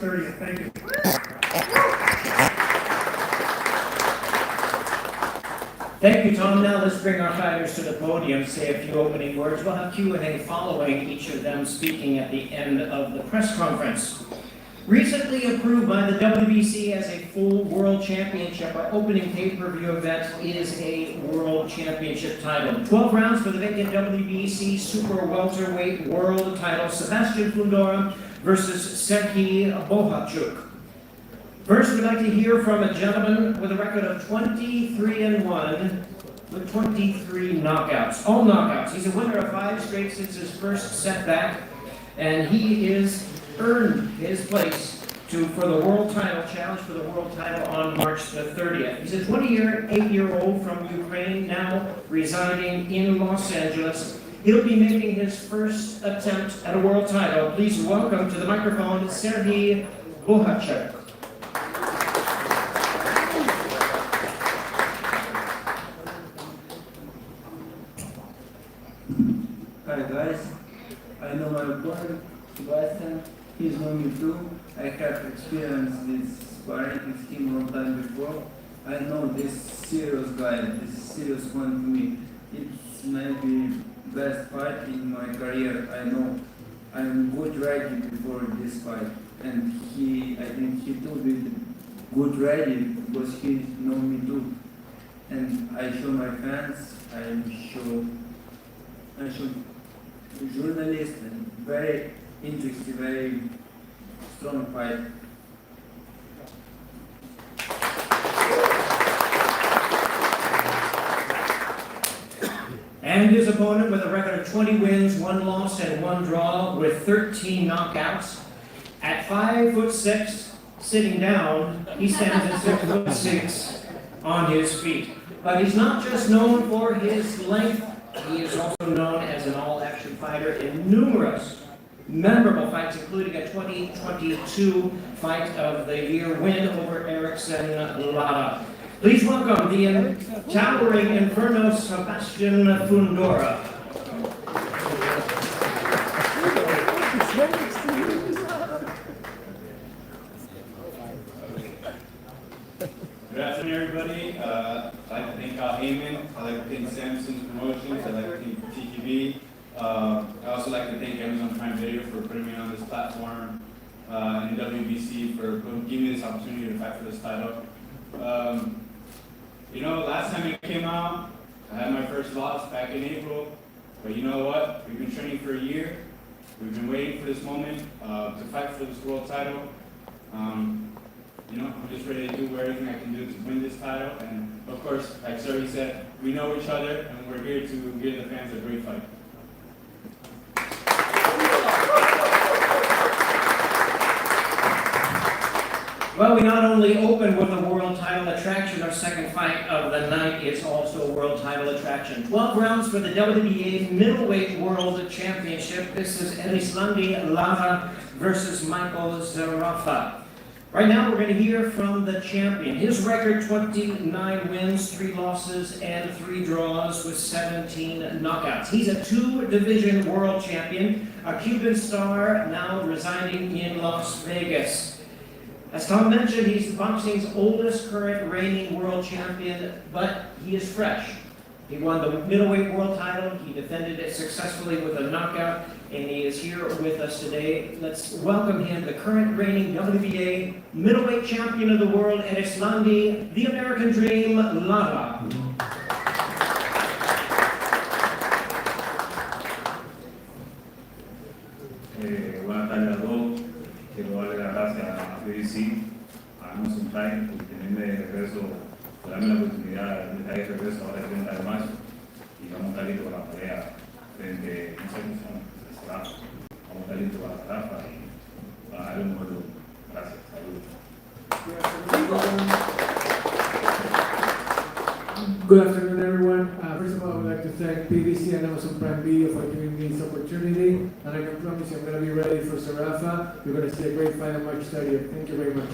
30th. Thank you. Thank you, Tom. Now let's bring our fighters to the podium, say a few opening words. We'll have Q&A following, each of them speaking at the end of the press conference. Recently approved by the WBC as a full world championship, our opening pay-per-view event is a world championship title. 12 rounds for the vacant WBC super welterweight world title. Sebastian Fundora versus Serhiy Bohachuk. First, we'd like to hear from a gentleman with a record of 23-1 with 23 knockouts. All knockouts. He's a winner of 5 straight since his first setback, and he is earned his place for the world title, challenge for the world title on March the 30th. He's a 28-year-old from Ukraine, now residing in Los Angeles. He'll be making his first attempt at a world title. Please welcome to the microphone Serhiy Bohachuk. Hi guys, I know my opponent, Sebastian. He's known me too. I have experience with sparring with him long time before. I know this serious guy, this serious one to me. It's maybe best fight in my career. I know I'm good ready before this fight, and I think he too be good ready because he know me too. And I show my fans, I show journalists, and very interesting, very strong fight. And his opponent with a record of 20 wins, 1 loss, and 1 draw with 13 knockouts. At 5'6", sitting down, he stands at 6'6" on his feet. But he's not just known for his length, he is also known as an all-action fighter in numerous memorable fights, including a 2022 Fight of the Year win over Erickson Lara. Please welcome the towering Inferno Sebastian Fundora. Good afternoon, everybody. I'd like to thank Al Heyman. I'd like to thank Samson's Promotions. I'd like to thank TTV. I'd also like to thank Amazon Prime Video for putting me on this platform, and WBC for giving me this opportunity to fight for this title. You know, last time it came out, I had my first loss back in April. But you know what? We've been training for a year. We've been waiting for this moment to fight for this world title. You know, I'm just ready to do everything I can do to win this title. And of course, like Serhiy said, we know each other, and we're here to give the fans a great fight. Well, we not only open with a world title attraction, our second fight of the night is also a world title attraction. 12 rounds for the WBA Middleweight World Championship. This is Lara versus Michael Zerafa. Right now, we're going to hear from the champion. His record, 29 wins, 3 losses, and 3 draws with 17 knockouts. He's a 2-division world champion, a Cuban star now residing in Las Vegas. As Tom mentioned, he's boxing's oldest current reigning world champion, but he is fresh. He won the middleweight world title, he defended it successfully with a knockout, and he is here with us today. Let's welcome him, the current reigning WBA middleweight champion of the world, and Islandi, the American Dream, Lara. Buenas tardes a todos. Quiero darle las gracias a BBC, a Amazon Prime, por tenerme de regreso, por darme la oportunidad de estar de regreso ahora el 30 de marzo. Y vamos a estar listos para la pelea frente, no sé cómo se llama, Zerafa. Vamos a estar listos para la Zerafa y para darle un buen lujo. Gracias, saludos. Good afternoon, everyone. First of all, I would like to thank BBC and Amazon Prime Video for giving me this opportunity. And I can promise you I'm going to be ready for Zerafa. You're going to see a great fight on March 30th. Thank you very much.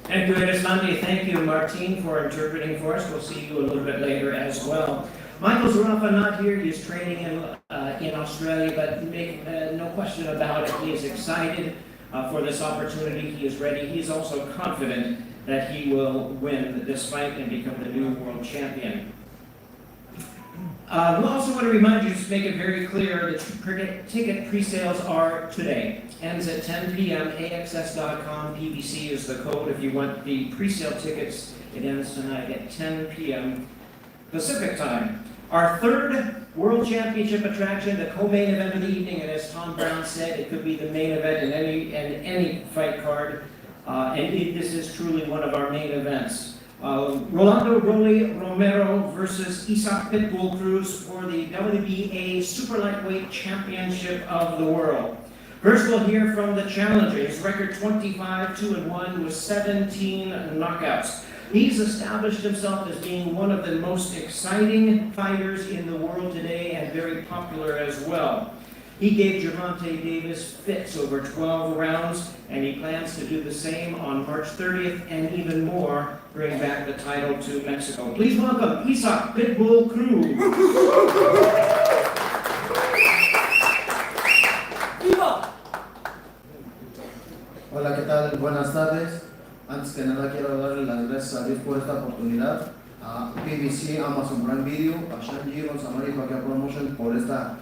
Thank you, Islandi. Thank you, Martin, for interpreting for us. We'll see you a little bit later as well. Michael Zerafa not here. He's training in Australia, but make no question about it. He is excited for this opportunity. He is ready. He is also confident that he will win this fight and become the new world champion. We also want to remind you, to make it very clear, that ticket pre-sales are today. Ends at 10 p.m. AXS.com. PBC is the code if you want the pre-sale tickets. It ends tonight at 10 p.m. Pacific time. Our third World Championship attraction, the co-main event of the evening, and as Tom Brown said, it could be the main event in any fight card. This is truly one of our main events. Rolly Romero versus Isaac Pitbull Cruz for the WBA Super Lightweight Championship of the World. First, we'll hear from the challenger. His record 25-2-1 with 17 knockouts. He's established himself as being one of the most exciting fighters in the world today and very popular as well. He gave Gervonta Davis fits over 12 rounds, and he plans to do the same on March 30th and even more, bring back the title to Mexico. Please welcome Isaac Pitbull Cruz. Hola, ¿qué tal? Buenas tardes. Antes que nada quiero darle las gracias a Dios por esta oportunidad, a BBC, Amazon Prime Video, a Shanji, Rosamari, Paquia Promotion por esta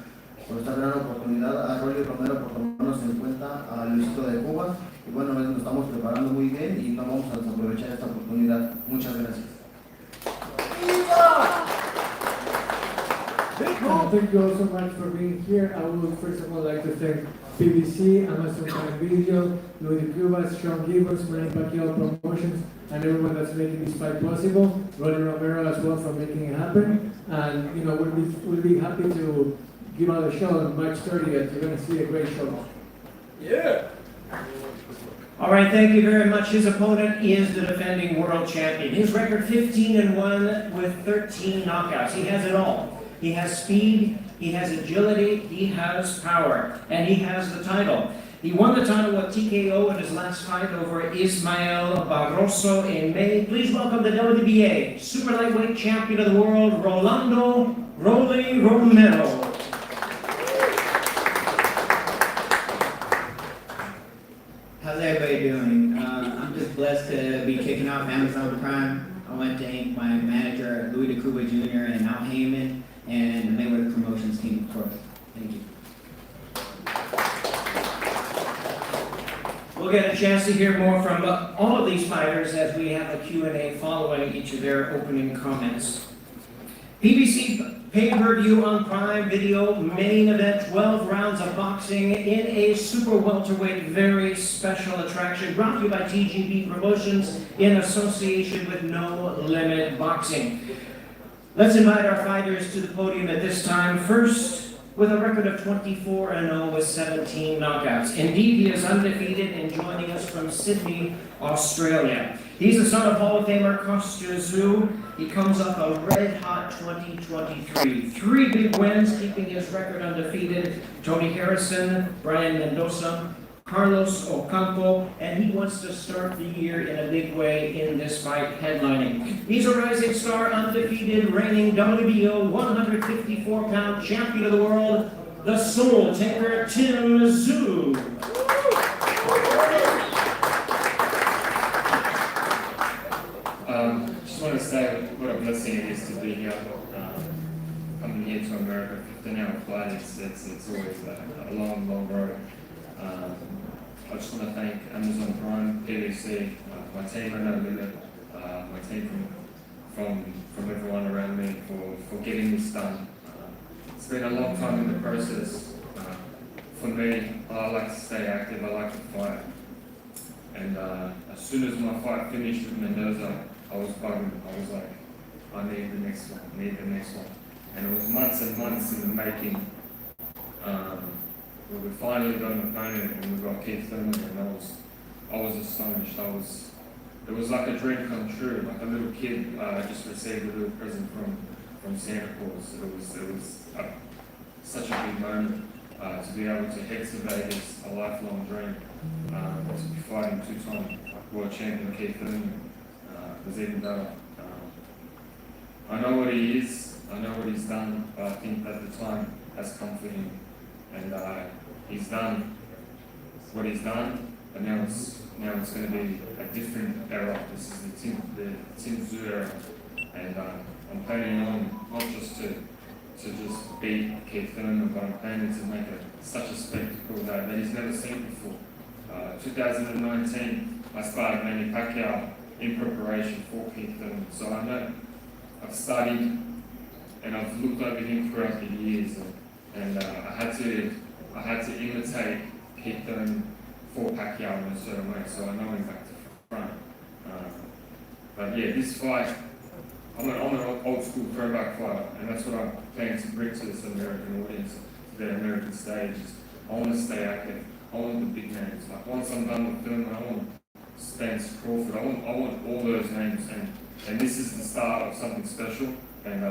gran oportunidad, a Rolly Romero por tomarnos en cuenta, a Luisito de Cuba. Y bueno, nos estamos preparando muy bien y no vamos a desaprovechar esta oportunidad. Muchas gracias. Thank you all so much for being here. I would first of all like to thank BBC, Amazon Prime Video, Louis de Cuba, Sean Gibbons, Manny Pacquiao Promotions, and everyone that's making this fight possible. Rolly Romero as well for making it happen. And you know, we'll be happy to give out a show on March 30th. You're going to see a great show. Yeah. All right, thank you very much. His opponent is the defending world champion. His record 15-1 with 13 knockouts. He has it all. He has speed, he has agility, he has power, and he has the title. He won the title with TKO in his last fight over Ismael Barroso in May. Please welcome the WBA Super Lightweight Champion of the World, Rolly Romero. How's everybody doing? I'm just blessed to be kicking off Amazon Prime. I want to thank my manager, Louis de Cuba Jr. and Al Heyman, and the Mayweather Promotions team, of course. Thank you. We'll get a chance to hear more from all of these fighters as we have a Q&A following each of their opening comments. PBC pay-per-view on Prime Video, main event, 12 rounds of boxing in a super welterweight, very special attraction brought to you by TGB Promotions in association with No Limit Boxing. Let's invite our fighters to the podium at this time. First, with a record of 24-0 with 17 knockouts. Indeed, he is undefeated and joining us from Sydney, Australia. He's the son of Hall of Famer Tim Tszyu. He comes off a red-hot 2023. 3 big wins, keeping his record undefeated. Tony Harrison, Brian Mendoza, Carlos Ocampo, and he wants to start the year in a big way in this fight, headlining. He's a rising star, undefeated, reigning WBO 154-pound champion of the world, the Soul Taker, Tim Tszyu. Just want to say what a blessing it is to be here. Coming here to America, 15-hour flight, it's always a long, long road. I just want to thank Amazon Prime, PBC, my team, I know Limit, my team from everyone around me for getting this done. It's been a long time in the process. For me, I like to stay active, I like to fight. And as soon as my fight finished with Mendoza, I was bugging. I was like, I need the next one, And it was months and months in the making. We finally got an opponent and we got Keith Thurman, and I was astonished. It was like a dream come true. Like a little kid just received a little present from Santa Claus. It was such a big moment to be able to head to Vegas, a lifelong dream. To be fighting 2-time world champion Keith Thurman was even better. I know what he is. I know what he's done, but I think that the time has come for him. And he's done what he's done, but now it's going to be a different era. This is the Tim Tszyu era, and I'm planning on not just to just beat Keith Thurman, but I'm planning to make such a spectacle that he's never seen before. 2019, I started Manny Pacquiao in preparation for Keith Thurman, so I know I've studied and I've looked over him throughout the years, and I had to imitate Keith Thurman for Pacquiao in a certain way, so I know him back to front. But yeah, this fight, I'm an old school throwback fighter, and that's what I'm planning to bring to this American audience, to the American stage. I want to stay active. I want the big names. Like once I'm done with Thurman, I want Spence, Crawford. I want all those names, and this is the start of something special. And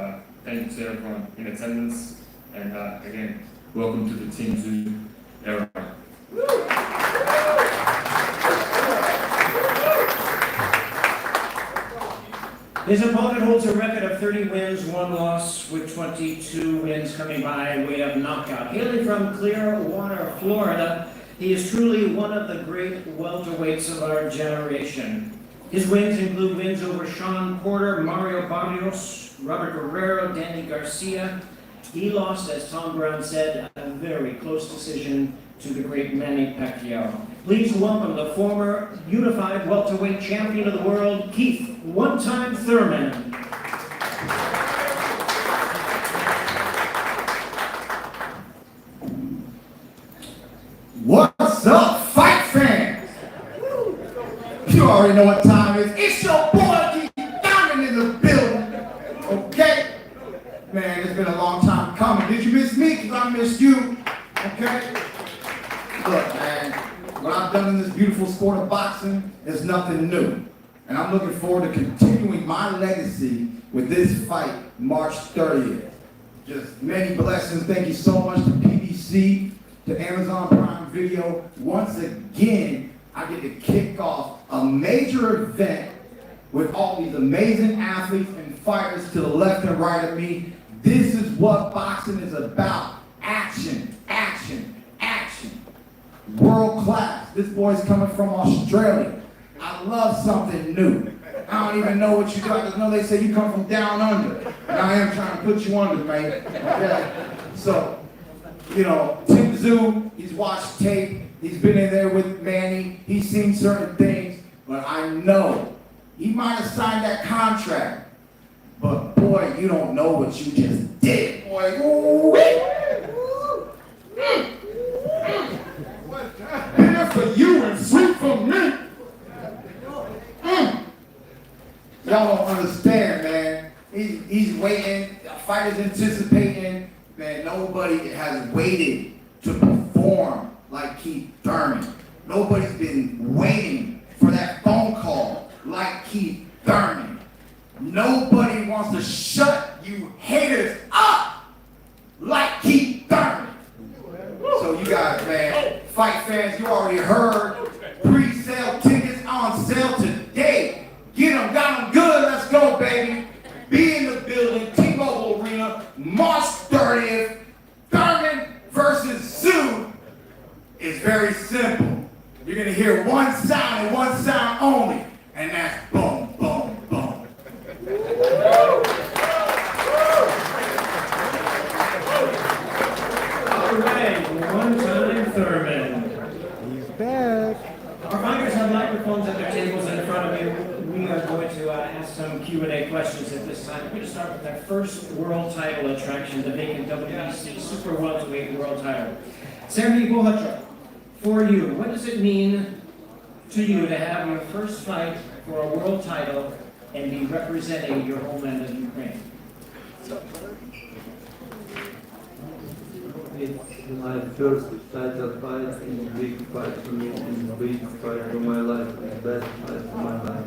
thank you to everyone in attendance, and again, welcome to the Tim Tszyu era. His opponent holds a record of 30 wins, 1 loss, with 22 wins coming by way of knockout. Hailing from Clearwater, Florida, he is truly one of the great welterweights of our generation. His wins include wins over Sean Porter, Mario Barrios, Robert Guerrero, Danny Garcia. He lost, as Tom Brown said, a very close decision to the great Manny Pacquiao. Please welcome the former unified welterweight champion of the world, Keith one-time Thurman. What's up, fight fans? You already know what time it is. It's your boy, Keith Thurman, in the building. Okay? Man, it's been a long time coming. Did you miss me? Because I missed you. Okay? Look, man, what I've done in this beautiful sport of boxing is nothing new. And I'm looking forward to continuing my legacy with this fight March 30th. Just many blessings. Thank you so much to PBC, to Amazon Prime Video. Once again, I get to kick off a major event with all these amazing athletes and fighters to the left and right of me. This is what boxing is about. Action, action, action. World class. This boy's coming from Australia. I love something new. I don't even know what you do. I just know they say you come from down under. And I am trying to put you under, man. Okay? So, you know, Tim Tszyu, he's watched tape. He's been in there with Manny. He's seen certain things. But I know he might have signed that contract. But boy, you don't know what you just did, boy. Bitter for you and sweet for me. Y'all don't understand, man. He's waiting. The fighter's anticipating. Man, nobody has waited to perform like Keith Thurman. Nobody's been waiting for that phone call like Keith Thurman. Nobody wants to shut you haters up like Keith Thurman. So you guys, man, fight fans, you already heard. Pre-sale tickets on sale today. Get them, got them good, let's go, baby. Be in the building, T-Mobile Arena, March 30th. Thurman versus Tszyu is very simple. You're gonna hear one sound and one sound only, and that's boom, boom, boom. All right, one-time Thurman. He's back. Our fighters have microphones at their tables in front of you. We are going to ask some Q&A questions at this time. We're going to start with our first world title attraction, the vacant WBC Super Welterweight World Title. Sergey Bohachuk, for you, what does it mean to you to have your first fight for a world title and be representing your homeland of Ukraine? It's my first title fight, and a big fight for me, and a big fight for my life, and the best fight for my life.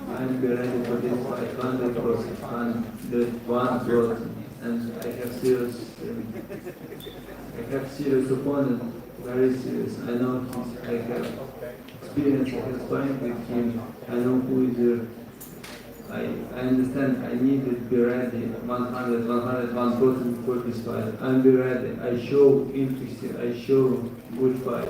I'm ready for this fight 100%, 101%, and I have serious opponent, very serious. I know I have experience of sparring with him. I know who is there. I understand I need to be ready 101% for this fight. I'm be ready. I show interest, I show good fight.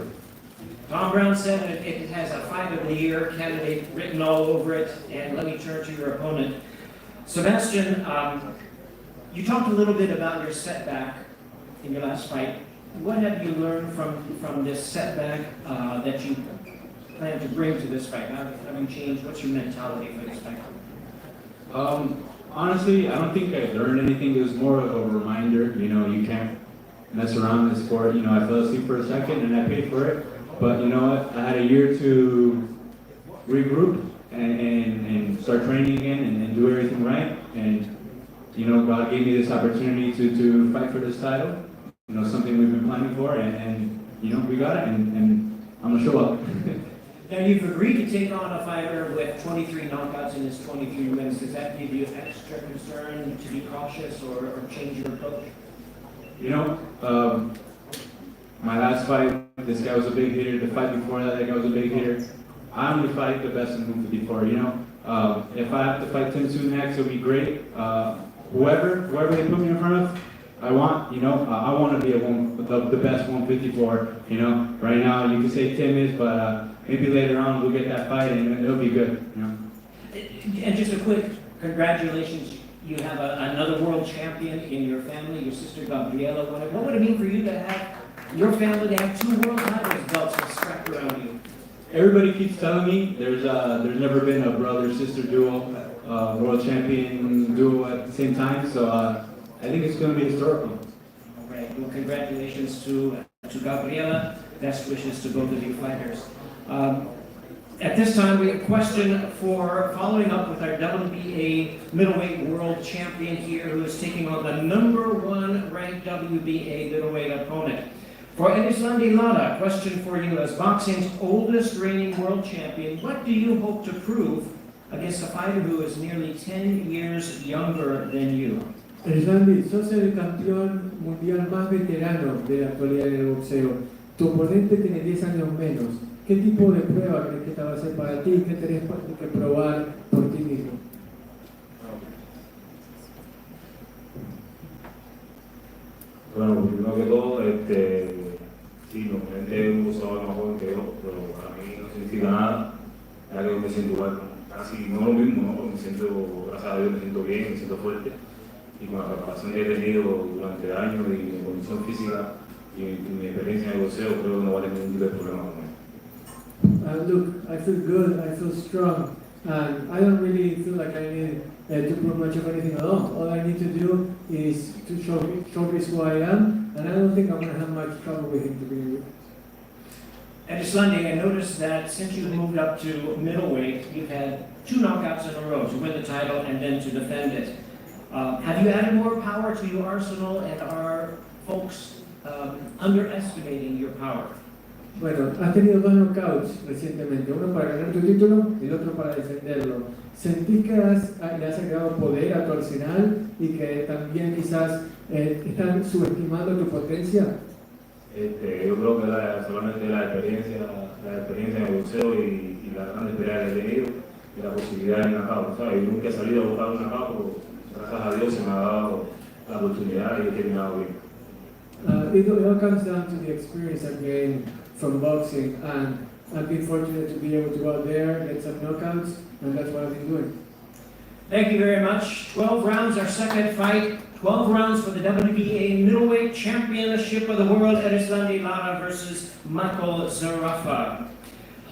Tom Brown said it has a Fight of the Year candidate written all over it. And let me turn to your opponent. Sebastian, you talked a little bit about your setback in your last fight. What have you learned from this setback that you plan to bring to this fight? How have you changed? What's your mentality for this fight? Honestly, I don't think I learned anything. It was more of a reminder, you can't mess around in this sport. I fell asleep for a second and I paid for it. But you know what? I had a year to regroup and start training again and do everything right. And, God gave me this opportunity to fight for this title. Something we've been planning for and we got it and I'm gonna show up. Now, you've agreed to take on a fighter with 23 knockouts in his 23 wins. Does that give you extra concern to be cautious or change your approach? My last fight, this guy was a big hitter. The fight before that guy was a big hitter. I only fight the best in 154, If I have to fight Tim Tszyu next, it'll be great. Whoever they put me in front of, I want to be the best 154, Right now, you can say Tim is, but maybe later on we'll get that fight and it'll be good, And just a quick congratulations. You have another world champion in your family, your sister Gabriela. What would it mean for you to have your family to have 2 world titles belts strapped around you? Everybody keeps telling me there's never been a brother-sister duo, world champion duo at the same time, so I think it's going to be historical. All right. Well, congratulations to Gabriela. Best wishes to both of you fighters. At this time, we have a question for following up with our WBA middleweight world champion here, who is taking on the #1 ranked WBA middleweight opponent. For Erislandy Lara, question for you as boxing's oldest reigning world champion, what do you hope to prove against a fighter who is nearly 10 years younger than you? Erislandy, sos el campeón mundial más veterano de la actualidad en el boxeo. Tu oponente tiene 10 años menos. ¿Qué tipo de prueba crees que esta va a ser para ti? ¿Qué tenés que probar por ti mismo? Bueno, primero que todo, sí, mi oponente es un boxeador más joven que yo, pero para mí no significa nada, ya que yo me siento igual, casi no lo mismo, ¿no? Me siento, gracias a Dios, me siento bien, me siento fuerte, y con la preparación que he tenido durante años y mi condición física y mi experiencia en el boxeo, creo que no va a tener ningún tipo de problema con él. Look, I feel good, I feel strong, and I don't really feel like I need to prove much of anything at all. All I need to do is to showcase who I am, and I don't think I'm going to have much trouble with him to begin with. Erislandy, I noticed that since you moved up to middleweight, you've had 2 knockouts in a row to win the title and then to defend it. Have you added more power to your arsenal, and are folks underestimating your power? Bueno, has tenido 2 knockouts recientemente, uno para ganar tu título y el otro para defenderlo. ¿Sentís que le has agregado poder a tu arsenal y que también quizás están subestimando tu potencia? Yo creo que solamente la experiencia en el boxeo y la gran experiencia que he tenido y la posibilidad de knockout, ¿sabes? Yo nunca he salido a buscar un knockout, gracias a Dios se me ha dado la oportunidad y he terminado bien. It all comes down to the experience I've gained from boxing, and I've been fortunate to be able to go out there, get some knockouts, and that's what I've been doing. Thank you very much. 12 rounds, our second fight. 12 rounds for the WBA middleweight championship of the world, Erislandy Lara versus Michael Zerafa.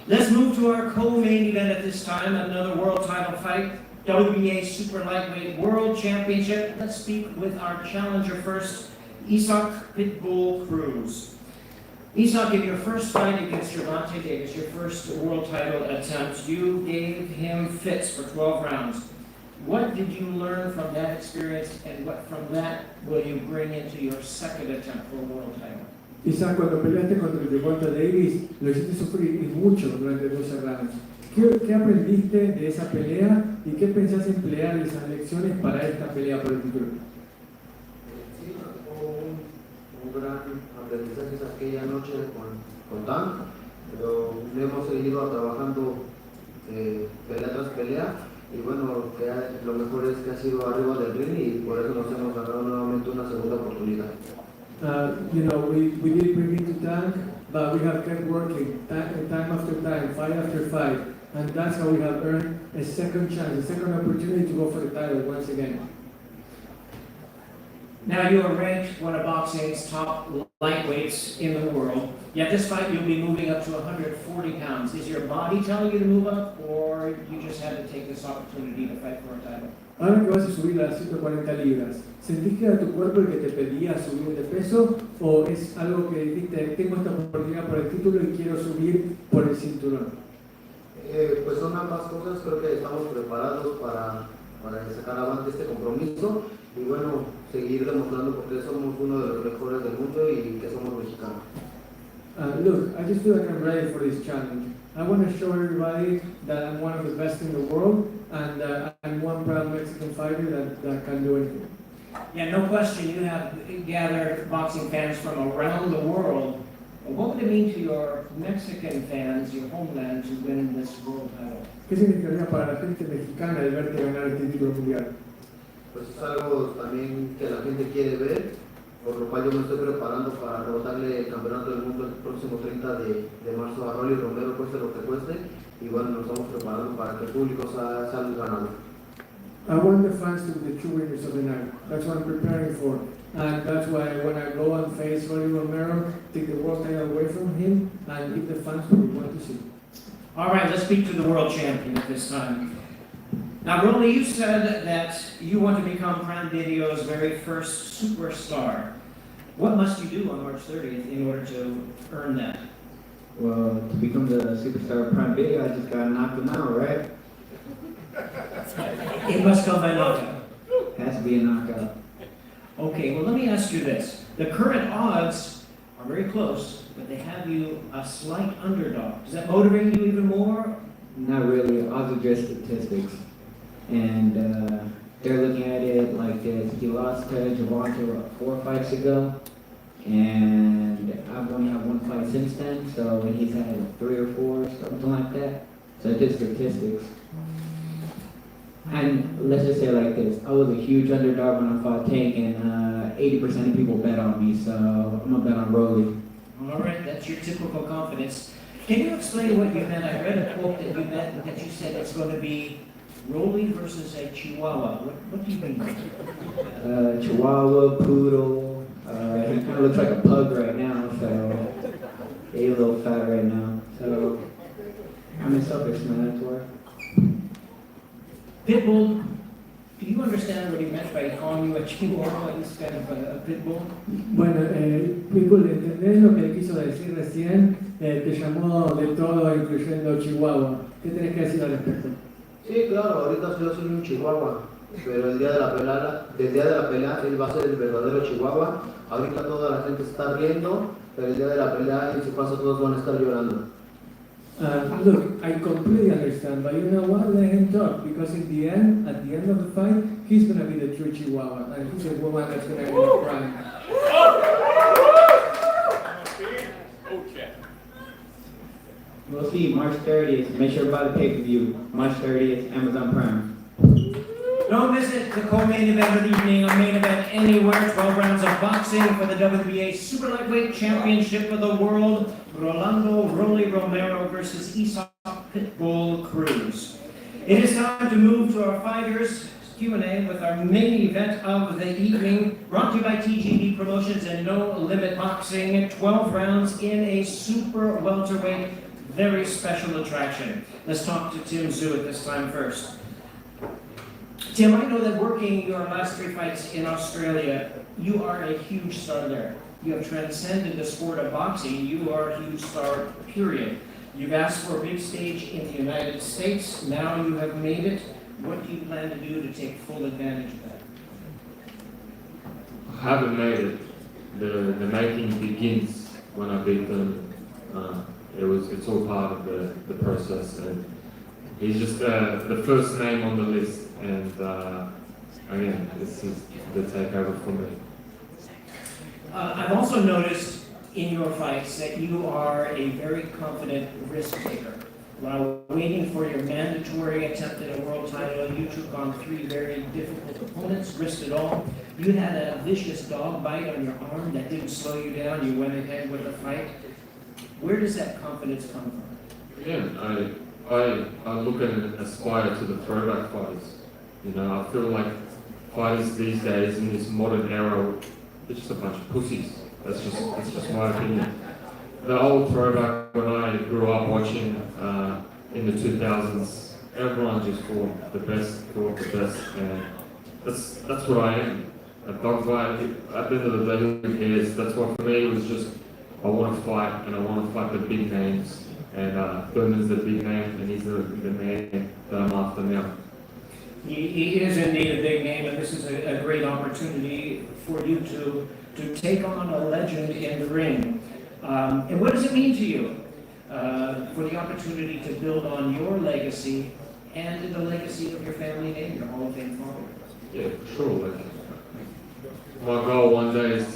Let's move to our co-main event at this time, another world title fight, WBA super lightweight world championship. Let's speak with our challenger first, Isaac Pitbull Cruz. Isaac, in your first fight against Gervonta Davis, your first world title attempt, you gave him fits for 12 rounds. What did you learn from that experience, and what from that will you bring into your second attempt for a world title? Isaac, cuando peleaste contra Gervonta Davis, lo hiciste sufrir y mucho durante 12 rounds. ¿Qué aprendiste de esa pelea y qué pensás emplear esas lecciones para esta pelea por el título? Un gran aprendizaje aquella noche con Dan, pero hemos seguido trabajando pelea tras pelea y bueno, lo mejor es que ha sido arriba del ring y por eso nos hemos ganado nuevamente una segunda oportunidad. We did bring him to tank, but we have kept working time after time, fight after fight, and that's how we have earned a second chance, a second opportunity to go for the title once again. Now you are ranked one of boxing's top lightweights in the world, yet this fight you'll be moving up to 140 pounds. Is your body telling you to move up, or you just had to take this opportunity to fight for a title? Ahora que vas a subir a 140 libras, ¿sentís que era tu cuerpo el que te pedía subir de peso o es algo que dijiste, tengo esta oportunidad por el título y quiero subir por el cinturón? Pues son ambas cosas, creo que estamos preparados para sacar adelante este compromiso y bueno, seguir demostrando porque somos uno de los mejores del mundo y que somos mexicanos. Look, I just feel like I'm ready for this challenge. I want to show everybody that I'm one of the best in the world and I'm one proud Mexican fighter that can do anything. Yeah, no question, you have gathered boxing fans from around the world. What would it mean to your Mexican fans, your homeland, to win this world title? ¿Qué significaría para la gente mexicana el verte ganar este título mundial? Pues es algo también que la gente quiere ver, por lo cual yo me estoy preparando para derrotarle el campeonato del mundo el próximo 30 de marzo a Rolly Romero, cueste lo que cueste, y bueno, nos estamos preparando para que el público sea el ganador. I want the fans to be the true winners of the night. That's what I'm preparing for. And that's why when I go and face Rolly Romero, take the world title away from him and give the fans what we want to see. All right, let's speak to the world champion at this time. Now, Rolly, you said that you want to become Prime Video's very first superstar. What must you do on March 30th in order to earn that? Well, to become the superstar of Prime Video, I just gotta knock them out, right? It must come by knockout. Has to be a knockout. Okay, well, let me ask you this. The current odds are very close, but they have you a slight underdog. Does that motivate you even more? Not really. Odds are just statistics. And they're looking at it like this. He lost to Zerafa 4 fights ago. And I've only had 1 fight since then. So he's had 3 or 4, something like that. So it's just statistics. And let's just say it like this. I was a huge underdog when I fought Tank, and 80% of people bet on me. So I'm going to bet on Rolly. All right, that's your typical confidence. Can you explain what you meant? I read a quote that you meant that you said it's going to be Rolly versus a Chihuahua. What do you mean? Chihuahua, poodle. He kind of looks like a pug right now, so he's a little fat right now. So I'm self-explanatory. Pitbull, do you understand what he meant by calling you a Chihuahua instead of a Pitbull? Bueno, Pitbull, ¿entendés lo que quiso decir recién? Te llamó de todo, incluyendo Chihuahua. ¿Qué tenés que decir al respecto? Sí, claro, ahorita yo soy un chihuahua, pero el día de la pelea él va a ser el verdadero chihuahua. Ahorita toda la gente está riendo, pero el día de la pelea en su casa todos van a estar llorando. Look, I completely understand, but you know what? Let him talk, because at the end of the fight, he's going to be the true Chihuahua, and he's the one that's going to end up crying. We'll see, March 30th. Make sure to buy the pay-per-view. March 30th, Amazon Prime. Don't miss it. The co-main event of the evening, a main event anywhere. 12 rounds of boxing for the WBA Super Lightweight Championship of the World. Rolly Romero versus Isaac Pitbull Cruz. It is time to move to our fighters Q&A with our main event of the evening, brought to you by TGD Promotions and No Limit Boxing. 12 rounds in a super welterweight, very special attraction. Let's talk to Tim Tszyu at this time first. Tim, I know that working your last 3 fights in Australia, you are a huge star there. You have transcended the sport of boxing. You are a huge star, period. You've asked for a big stage in the United States. Now you have made it. What do you plan to do to take full advantage of that? I haven't made it. The making begins when I beat them. It's all part of the process, and he's just the first name on the list. And again, this is the takeover for me. I've also noticed in your fights that you are a very confident risk taker. While waiting for your mandatory attempt at a world title, you took on 3 very difficult opponents, risked it all. You had a vicious dog bite on your arm that didn't slow you down. You went ahead with the fight. Where does that confidence come from? Again, I look at and aspire to the throwback fighters. You know, I feel like fighters these days in this modern era, they're just a bunch of pussies. That's just my opinion. The old throwback, when I grew up watching in the 2000s, everyone just fought the best, and that's what I am. A dogfight, at the end of the day, who cares? That's what for me it was just, I want to fight, and I want to fight the big names. And Thurman's the big name, and he's the man that I'm after now. He is indeed a big name, and this is a great opportunity for you to take on a legend in the ring. And what does it mean to you for the opportunity to build on your legacy and the legacy of your family name, your Hall of Fame father? Yeah, for sure. Like, my goal one day is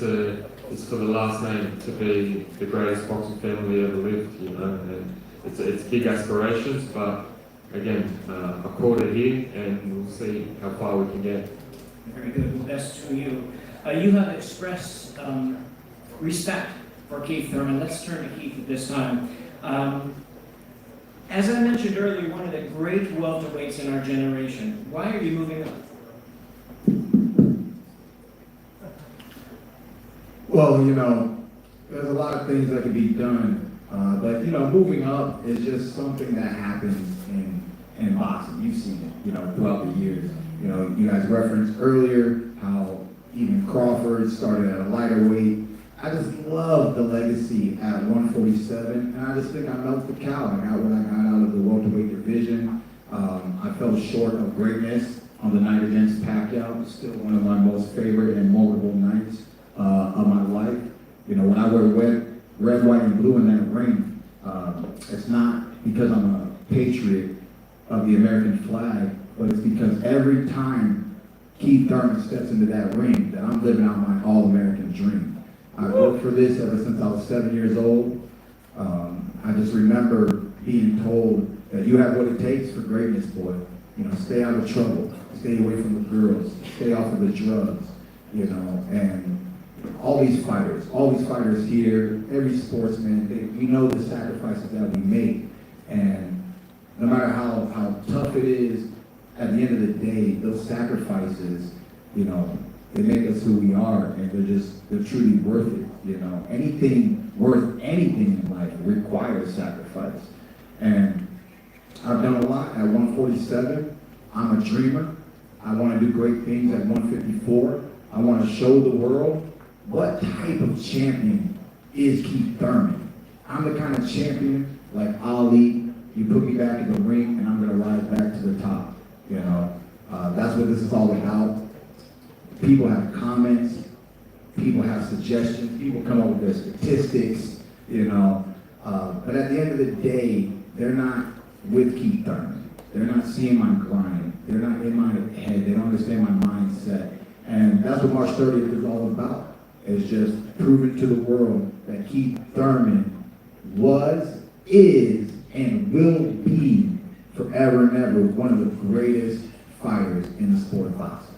for the last name to be the greatest boxing family ever lived, you know, and it's big aspirations, but again, I caught it here, and we'll see how far we can get. Very good. Best to you. You have expressed respect for Keith Thurman. Let's turn to Keith at this time. As I mentioned earlier, one of the great welterweights in our generation. Why are you moving up? Well, you know, there's a lot of things that can be done, but you know, moving up is just something that happens in boxing. You've seen it, you know, throughout the years. You know, you guys referenced earlier how even Crawford started at a lighter weight. I just love the legacy at 147, and I just think I milked the cow. I got what I got out of the welterweight division. I fell short of greatness on the night against Pacquiao. Still one of my most favorite and memorable nights of my life. You know, when I wear red, white, and blue in that ring, it's not because I'm a patriot of the American flag, but it's because every time Keith Thurman steps into that ring, that I'm living out my all-American dream. I've worked for this ever since I was 7 years old. I just remember being told that you have what it takes for greatness, boy. You know, stay out of trouble, stay away from the girls, stay off of the drugs, you know, and all these fighters here, every sportsman, we know the sacrifices that we make, and no matter how tough it is, at the end of the day, those sacrifices, you know, they make us who we are, and they're truly worth it, you know. Anything worth anything in life requires sacrifice, and I've done a lot at 147. I'm a dreamer. I want to do great things at 154. I want to show the world what type of champion is Keith Thurman. I'm the kind of champion like Ali. You put me back in the ring, and I'm going to rise back to the top. You know, that's what this is all about. People have comments. People have suggestions. People come up with their statistics. You know, but at the end of the day, they're not with Keith Thurman. They're not seeing my grind. They're not in my head. They don't understand my mindset. And that's what March 30th is all about. It's just proving to the world that Keith Thurman was, is, and will be forever and ever one of the greatest fighters in the sport of boxing.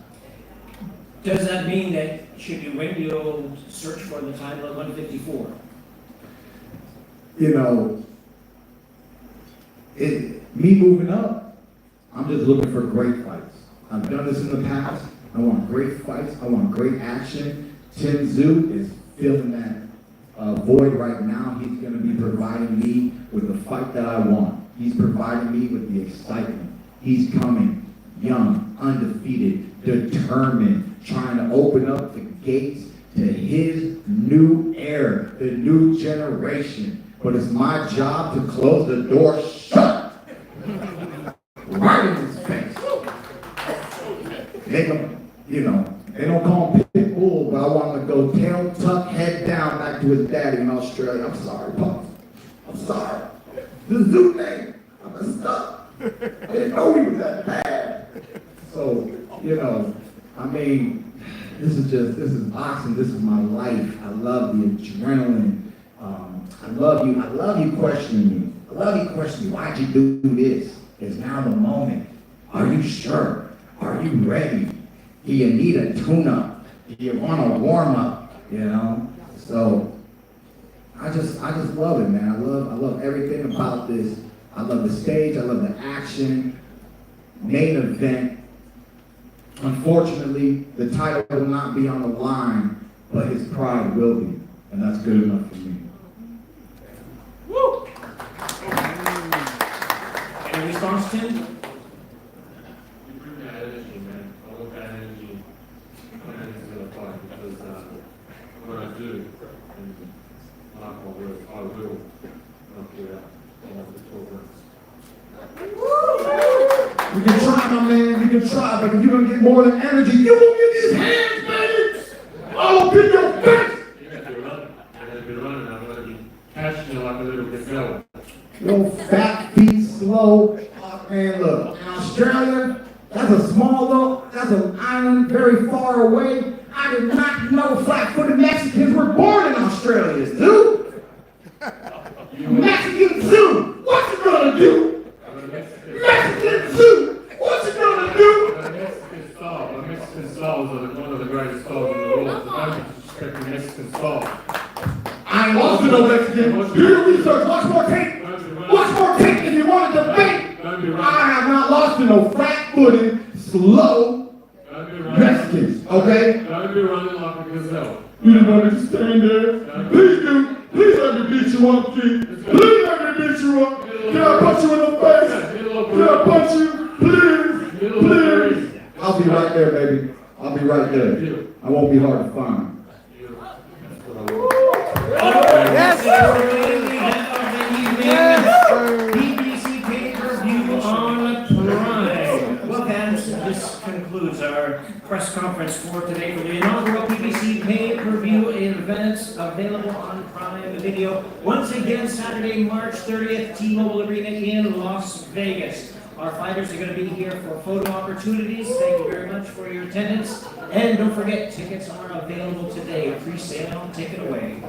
Does that mean that should you win, you'll search for the title at 154? You know, me moving up, I'm just looking for great fights. I've done this in the past. I want great fights. I want great action. Tim Tszyu is filling that void right now. He's going to be providing me with the fight that I want. He's providing me with the excitement. He's coming young, undefeated, determined, trying to open up the gates to his new era, the new generation. But it's my job to close the door shut. Right in his face. Make him, you know, they don't call him Pitbull, but I want him to go tail tuck, head down back to his daddy in Australia. I'm sorry, Pops. I'm sorry. This is Tszyu name. I messed up. I didn't know he was that bad. So, you know, I mean, this is boxing. This is my life. I love the adrenaline. I love you questioning me. I love you questioning me. Why'd you do this? It's now the moment. Are you sure? Are you ready? Do you need a tune-up? Do you want a warm-up? You know? So, I just love it, man. I love everything about this. I love the stage. I love the action. Main event. Unfortunately, the title will not be on the line, but his pride will be, and that's good enough for me. Woo! Any response, Tim? You bring that energy, man. I want that energy coming into the fight because what I do, and mark my words, I will knock you out in the 12 rounds. You can try, my man. You can try, but if you're gonna get more than energy, you won't get these hands, baby. All up in your face. You gotta be running. You gotta be running. I'm gonna be catching you like a little gazelle. Little fat feet, slow. Oh, man, look, in Australia, that's a that's an island very far away. I did not know flat-footed Mexicans were born in Australia, dude. Mexican zoo, what you gonna do? Mexican zoo, what you gonna do? The Mexican styles are one of the greatest styles in the world. So don't disrespect the Mexican style. I ain't lost to no Mexican. Do your research, watch more tape. Watch more tape if you want to debate. I have not lost to no flat-footed, slow Mexicans, okay? Don't be running like a gazelle. You just want to stand there. Please do. Please let me beat you up, G. Please let me beat you up. Can I punch you in the face? Can I punch you? Please. Please. I'll be right there, baby. I'll be right there. I won't be hard to find. Yes, BBC pay-per-view on Prime. Well, fans, this concludes our press conference for today for the inaugural BBC pay-per-view event available on Prime Video. Once again, Saturday, March 30th, T-Mobile Arena in Las Vegas. Our fighters are going to be here for photo opportunities. Thank you very much for your attendance. And don't forget, tickets are available today. Pre-sale, take it away.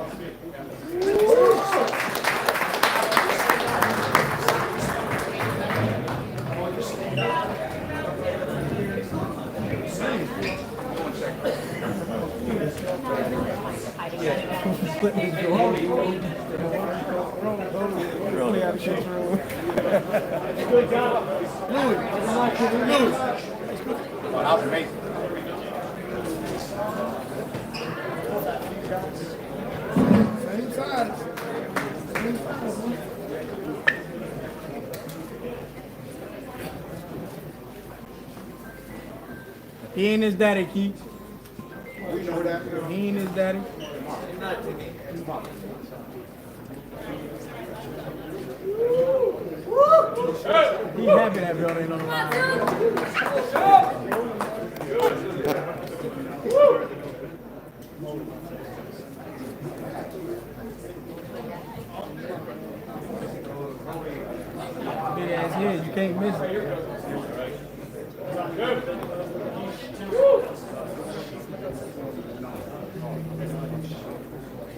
Good job. That was amazing. Same size. He ain't his daddy, Keith. We know that. He ain't his daddy. He happy that building ain't on the line. Big ass head, you can't miss it.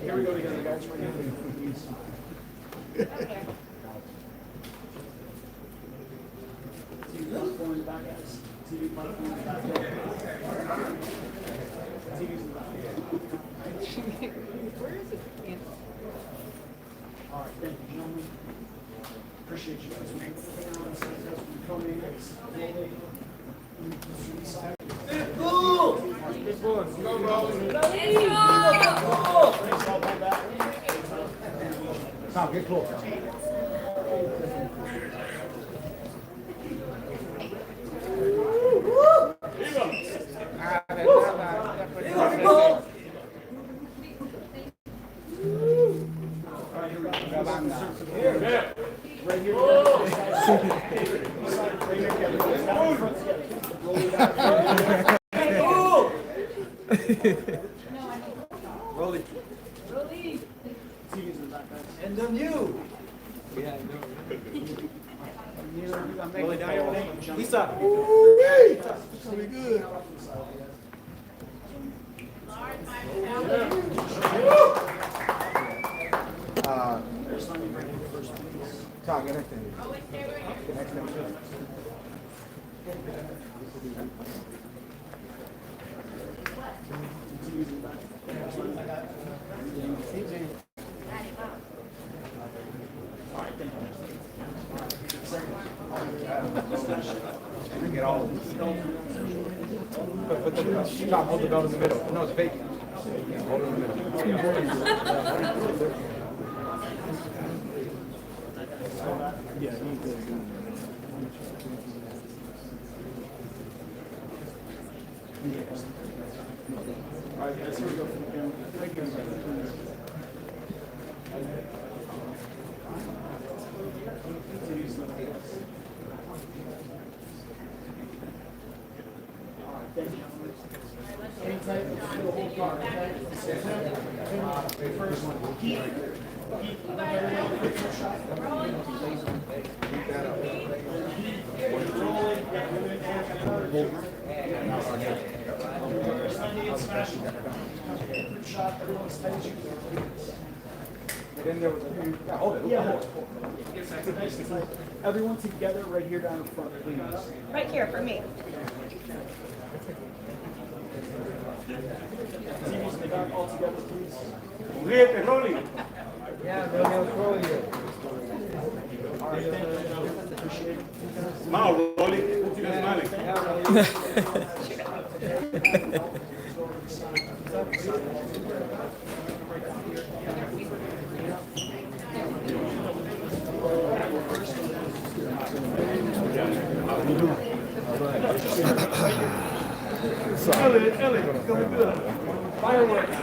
Here we go together, guys. Where is it? All right, thank you, gentlemen. Appreciate you guys. Pitbull! Go, bro! Tom, get close. Rolly. Rolly. And then you. Yeah, Rolly down. Lisa. It's gonna be good. Talk anything. Get all of them. Put the stop, hold the belt in the middle. No, it's vacant. Hold it in the middle. Yeah, you need to. All right, guys, here we go. Thank you. First one. Then there was a hold it. Yeah, hold it. Everyone together right here down in front, please. Right here for me. TVs in the back all together, please. Ríete, Rolly. Yeah, Rolly. All right, thank you. Appreciate it. Smile, Rolly. You're smiling. Elliot, coming good. Fireworks.